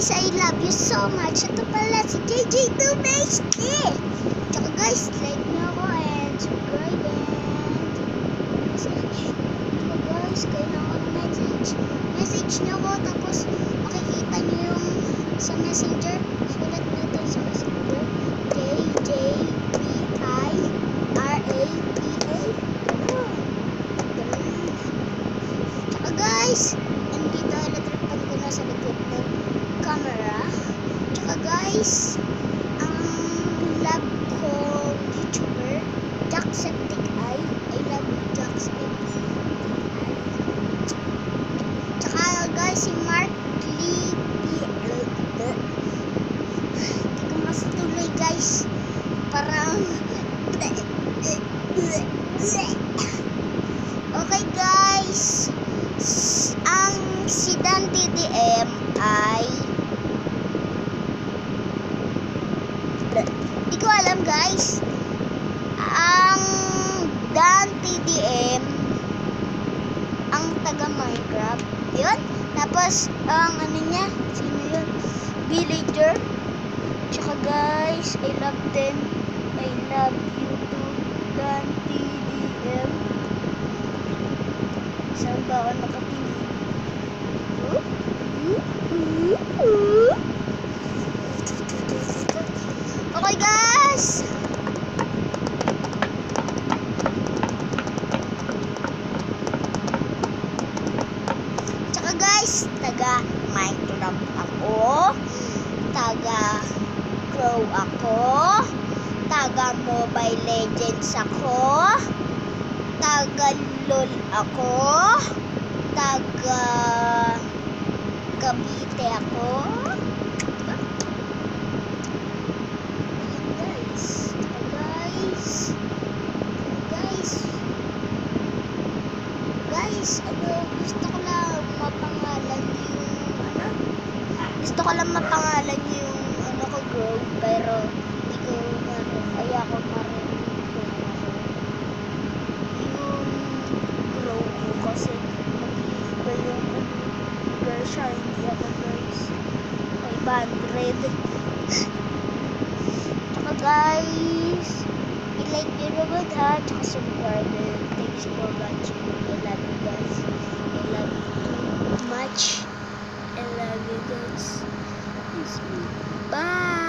guys, I love you so much. Ito pala si JJ Dumesky. Tsaka guys, like nyo ako and subscribe and message. Tsaka guys, kailangan ko message. Message nyo ako tapos makikita nyo yung sa messenger. Sulat nito sa messenger. JJBIRAPA. Tsaka guys, nandito natripan ko na sa likod ng camera. Tsaka guys, ang love ko YouTuber, Jacksepticeye. I love you, Jacksepticeye. Tsaka guys, si Mark Lee hindi ko masatuloy guys. Parang okay guys, ang si Dan TDM ay di ko alam guys. Ang Dan TDM ang taga Minecraft yun. Tapos ang ano niya, sino yun, villager. Tsaka guys, I love them. I love you too, Dan TDM. Saan ba ako nakatingin? Okay guys, tsaka guys, taga Minecraft ako, taga Grow ako, taga Mobile Legends ako, taga LOL ako, taga Cavite ako. Guys, ano, gusto ko lang mapangalan yung ano ko, Grow, pero hindi ko kaya ko marinig yung Grow ko kasi mag-iiba yung version. Hindi ako guys 500. Tsaka guys, i-like nyo naman ha, tsaka subscribe. Thanks for watching. I love you guys. I love you too much. I love you guys. Bye.